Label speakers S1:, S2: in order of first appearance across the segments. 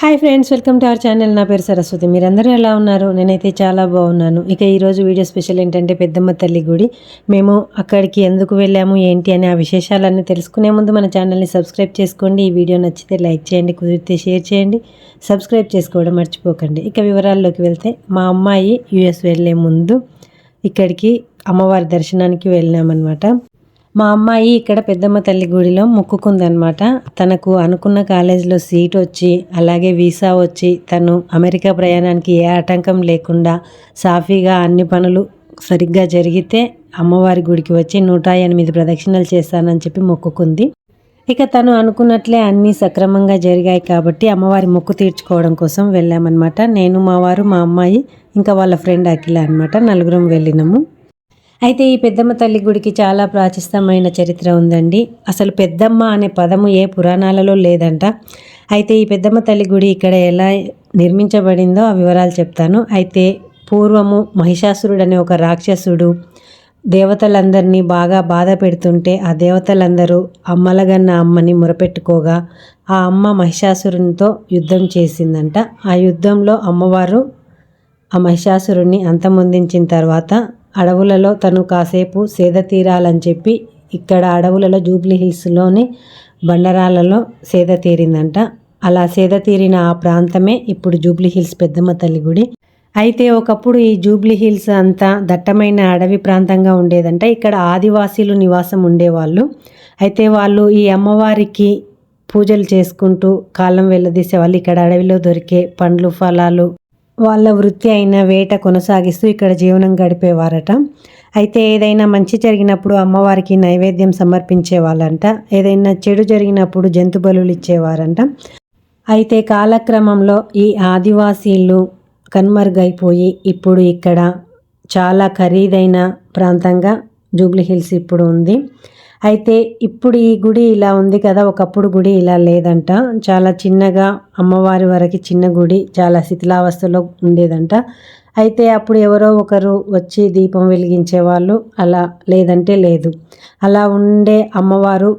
S1: Hi friends, welcome to our channel. నా పేరు సరస్వతి. మీరందరూ ఎలా ఉన్నారు? నేనైతే చాలా బాగున్నాను. ఇక ఈరోజు వీడియో స్పెషల్ ఏంటంటే పెద్దమ్మ తల్లి గుడి. మేము అక్కడికి ఎందుకు వెళ్ళాము ఏంటి అని ఆ విశేషాలన్నీ తెలుసుకునే ముందు మన ఛానల్ని సబ్స్క్రైబ్ చేసుకోండి. ఈ వీడియో నచ్చితే లైక్ చేయండి, కుదిరితే షేర్ చేయండి, సబ్స్క్రైబ్ చేసుకోవడం మర్చిపోకండి. ఇక వివరాల్లోకి వెళ్తే మా అమ్మాయి యూఎస్ వెళ్ళే ముందు ఇక్కడికి అమ్మవారి దర్శనానికి వెళ్ళామన్నమాట. మా అమ్మాయి ఇక్కడ పెద్దమ్మ తల్లి గుడిలో మొక్కుకుందనమాట. తనకు అనుకున్న కాలేజీలో సీట్ వచ్చి అలాగే వీసా వచ్చి తను అమెరికా ప్రయాణానికి ఏ ఆటంకం లేకుండా సాఫీగా అన్ని పనులు సరిగ్గా జరిగితే అమ్మవారి గుడికి వచ్చి 108 ప్రదక్షిణలు చేస్తానని చెప్పి మొక్కుకుంది. ఇక తను అనుకున్నట్లే అన్నీ సక్రమంగా జరిగాయి కాబట్టి అమ్మవారి మొక్కు తీర్చుకోవడం కోసం వెళ్ళామన్నమాట. నేను, మా వారు, మా అమ్మాయి ఇంకా వాళ్ళ ఫ్రెండ్ అఖిల అనమాట, నలుగురం వెళ్ళినాము. అయితే ఈ పెద్దమ్మ తల్లి గుడికి చాలా ప్రాచీనమైన చరిత్ర ఉందండి. అసలు పెద్దమ్మ అనే పదము ఏ పురాణాలలో లేదంట. అయితే ఈ పెద్దమ్మ తల్లి గుడి ఇక్కడ ఎలా నిర్మించబడిందో ఆ వివరాలు చెప్తాను. అయితే పూర్వము మహిషాసురుడు అనే ఒక రాక్షసుడు దేవతలందరినీ బాగా బాధ పెడుతుంటే ఆ దేవతలందరూ అమ్మలగన్న అమ్మని మొరపెట్టుకోగా ఆ అమ్మ మహిషాసురునితో యుద్ధం చేసిందంట. ఆ యుద్ధంలో అమ్మవారు ఆ మహిషాసురుణ్ణి అంతమొందించిన తర్వాత అడవులలో తను కాసేపు సేద తీరాలని చెప్పి ఇక్కడ అడవులలో జూబ్లీ హిల్స్లోని బండరాలలో సేద తీరిందంట. అలా సేద తీరిన ఆ ప్రాంతమే ఇప్పుడు జూబ్లీ హిల్స్ పెద్దమ్మ తల్లి గుడి. అయితే ఒకప్పుడు ఈ జూబ్లీ హిల్స్ అంతా దట్టమైన అడవి ప్రాంతంగా ఉండేదంట. ఇక్కడ ఆదివాసీలు నివాసం ఉండేవాళ్ళు. అయితే వాళ్ళు ఈ అమ్మవారికి పూజలు చేసుకుంటూ కాలం వెళ్ళదీసేవాళ్ళు. ఇక్కడ అడవిలో దొరికే పండ్లు, ఫలాలు వాళ్ళ వృత్తి అయిన వేట కొనసాగిస్తూ ఇక్కడ జీవనం గడిపేవారట. అయితే ఏదైనా మంచి జరిగినప్పుడు అమ్మవారికి నైవేద్యం సమర్పించేవాళ్ళంట. ఏదైనా చెడు జరిగినప్పుడు జంతు బలులు ఇచ్చేవారంట. అయితే కాలక్రమంలో ఈ ఆదివాసీలు కనుమరుగైపోయి ఇప్పుడు ఇక్కడ చాలా ఖరీదైన ప్రాంతంగా జూబ్లీ హిల్స్ ఇప్పుడు ఉంది. అయితే ఇప్పుడు ఈ గుడి ఇలా ఉంది కదా, ఒకప్పుడు గుడి ఇలా లేదంట. చాలా చిన్నగా అమ్మవారి వరకు చిన్న గుడి చాలా శిథిలావస్థలో ఉండేదంట. అయితే అప్పుడు ఎవరో ఒకరు వచ్చి దీపం వెలిగించేవాళ్ళు, అలా లేదంటే లేదు. అలా ఉండే అమ్మవారు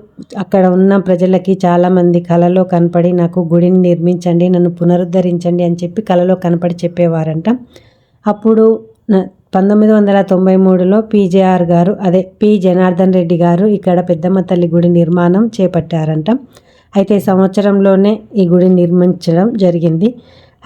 S1: అక్కడ ఉన్న ప్రజలకి చాలామంది కలలో కనపడి నాకు గుడిని నిర్మించండి, నన్ను పునరుద్ధరించండి అని చెప్పి కలలో కనపడి చెప్పేవారంట. అప్పుడు 1993లో పీజేఆర్ గారు, అదే పి జనార్దన్ రెడ్డి గారు ఇక్కడ పెద్దమ్మ తల్లి గుడి నిర్మాణం చేపట్టారంట. అయితే సంవత్సరంలోనే ఈ గుడి నిర్మించడం జరిగింది.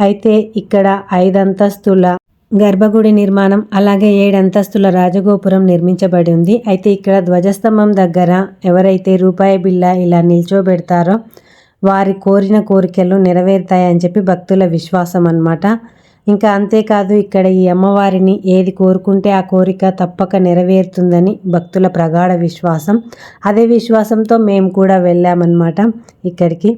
S1: అయితే ఇక్కడ 5 అంతస్తుల గర్భగుడి నిర్మాణం అలాగే 7 అంతస్తుల రాజగోపురం నిర్మించబడి ఉంది. అయితే ఇక్కడ ధ్వజస్తంభం దగ్గర ఎవరైతే రూపాయి బిళ్ళ ఇలా నిల్చోబెడతారో వారి కోరిన కోరికలు నెరవేరుతాయని చెప్పి భక్తుల విశ్వాసం అన్నమాట. ఇంకా అంతేకాదు ఇక్కడ ఈ అమ్మవారిని ఏది కోరుకుంటే ఆ కోరిక తప్పక నెరవేరుతుందని భక్తుల ప్రగాఢ విశ్వాసం. అదే విశ్వాసంతో మేము కూడా వెళ్ళామన్నమాట ఇక్కడికి.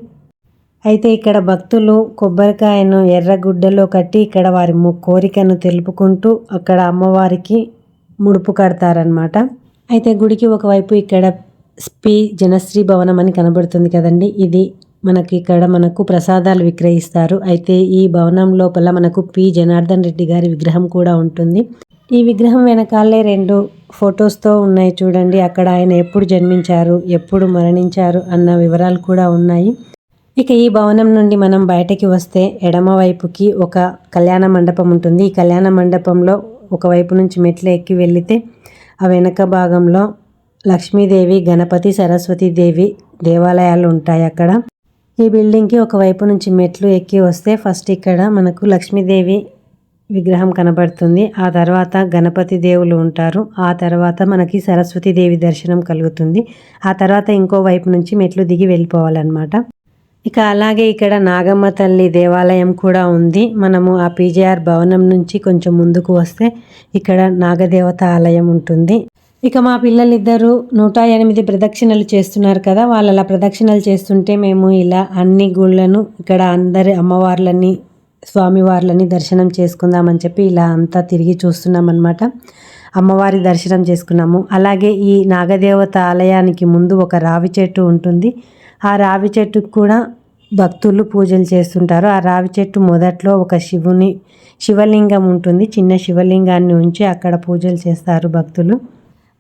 S1: అయితే ఇక్కడ భక్తులు కొబ్బరికాయను ఎర్రగుడ్డలో కట్టి ఇక్కడ వారి కోరికను తెలుపుకుంటూ అక్కడ అమ్మవారికి ముడుపు కడతారనమాట. అయితే గుడికి ఒకవైపు ఇక్కడ పి జనశ్రీ భవనం అని కనబడుతుంది కదండి, ఇది మనకు ప్రసాదాలు విక్రయిస్తారు. అయితే ఈ భవనం లోపల మనకు పి జనార్దన్ రెడ్డి గారి విగ్రహం కూడా ఉంటుంది. ఈ విగ్రహం వెనకాలే 2 ఫొటోస్తో ఉన్నాయి చూడండి. అక్కడ ఆయన ఎప్పుడు జన్మించారు, ఎప్పుడు మరణించారు అన్న వివరాలు కూడా ఉన్నాయి. ఇక ఈ భవనం నుండి మనం బయటకి వస్తే ఎడమ వైపుకి ఒక కళ్యాణ మండపం ఉంటుంది. ఈ కళ్యాణ మండపంలో ఒకవైపు నుంచి మెట్లు ఎక్కి వెళితే ఆ వెనక భాగంలో లక్ష్మీదేవి, గణపతి, సరస్వతీదేవి దేవాలయాలు ఉంటాయి అక్కడ. ఈ బిల్డింగ్కి ఒకవైపు నుంచి మెట్లు ఎక్కి వస్తే ఫస్ట్ ఇక్కడ మనకు లక్ష్మీదేవి విగ్రహం కనబడుతుంది. ఆ తర్వాత గణపతి దేవులు ఉంటారు. ఆ తర్వాత మనకి సరస్వతీదేవి దర్శనం కలుగుతుంది. ఆ తర్వాత ఇంకో వైపు నుంచి మెట్లు దిగి వెళ్ళిపోవాలన్నమాట. ఇక అలాగే ఇక్కడ నాగమ్మ తల్లి దేవాలయం కూడా ఉంది. మనము ఆ పీజేఆర్ భవనం నుంచి కొంచెం ముందుకు వస్తే ఇక్కడ నాగదేవత ఆలయం ఉంటుంది. ఇక మా పిల్లలిద్దరూ 108 ప్రదక్షిణలు చేస్తున్నారు కదా, వాళ్ళు అలా ప్రదక్షిణలు చేస్తుంటే మేము ఇలా అన్ని గుళ్ళను ఇక్కడ అందరి అమ్మవార్లని స్వామివార్లని దర్శనం చేసుకుందామని చెప్పి ఇలా అంతా తిరిగి చూస్తున్నాం అన్నమాట. అమ్మవారి దర్శనం చేసుకున్నాము. అలాగే ఈ నాగదేవత ఆలయానికి ముందు ఒక రావి చెట్టు ఉంటుంది. ఆ రావి చెట్టుకు కూడా భక్తులు పూజలు చేస్తుంటారు. ఆ రావి చెట్టు మొదట్లో ఒక శివలింగం ఉంటుంది. చిన్న శివలింగాన్ని ఉంచి అక్కడ పూజలు చేస్తారు భక్తులు.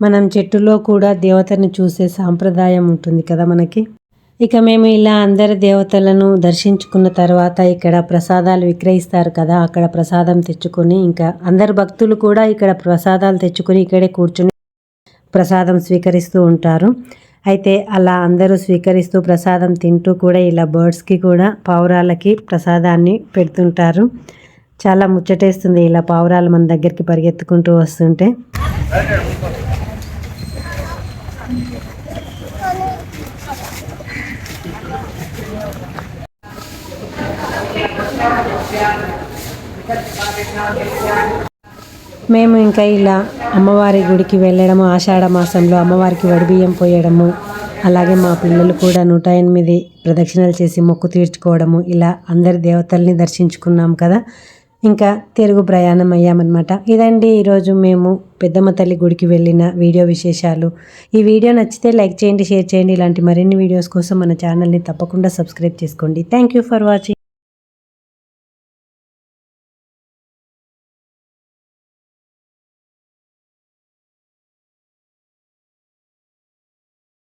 S1: మనం చెట్టులో కూడా దేవతని చూసే సాంప్రదాయం ఉంటుంది కదా మనకి. ఇక మేము ఇలా అందరి దేవతలను దర్శించుకున్న తర్వాత ఇక్కడ ప్రసాదాలు విక్రయిస్తారు కదా, అక్కడ ప్రసాదం తెచ్చుకొని ఇంకా అందరు భక్తులు కూడా ఇక్కడ ప్రసాదాలు తెచ్చుకొని ఇక్కడే కూర్చుని ప్రసాదం స్వీకరిస్తూ ఉంటారు. అయితే అలా అందరూ స్వీకరిస్తూ ప్రసాదం తింటూ కూడా ఇలా బర్డ్స్కి కూడా పావురాలకి ప్రసాదాన్ని పెడుతుంటారు. చాలా ముచ్చటేస్తుంది ఇలా పావురాలు మన దగ్గరికి పరిగెత్తుకుంటూ వస్తుంటే. మేము ఇంకా ఇలా అమ్మవారి గుడికి వెళ్ళడము, ఆషాఢ మాసంలో అమ్మవారికి వడిబియ్యం పోయడము, అలాగే మా పిల్లలు కూడా 108 ప్రదక్షిణలు చేసి మొక్కు తీర్చుకోవడము, ఇలా అందరి దేవతల్ని దర్శించుకున్నాం కదా, ఇంకా తిరుగు ప్రయాణం అయ్యామన్నమాట. ఇదండి ఈరోజు మేము పెద్దమ్మ తల్లి గుడికి వెళ్ళిన వీడియో విశేషాలు. ఈ వీడియో నచ్చితే లైక్ చేయండి, షేర్ చేయండి. ఇలాంటి మరిన్ని వీడియోస్ కోసం మన ఛానల్ని తప్పకుండా సబ్స్క్రైబ్ చేసుకోండి. Thank you for watching.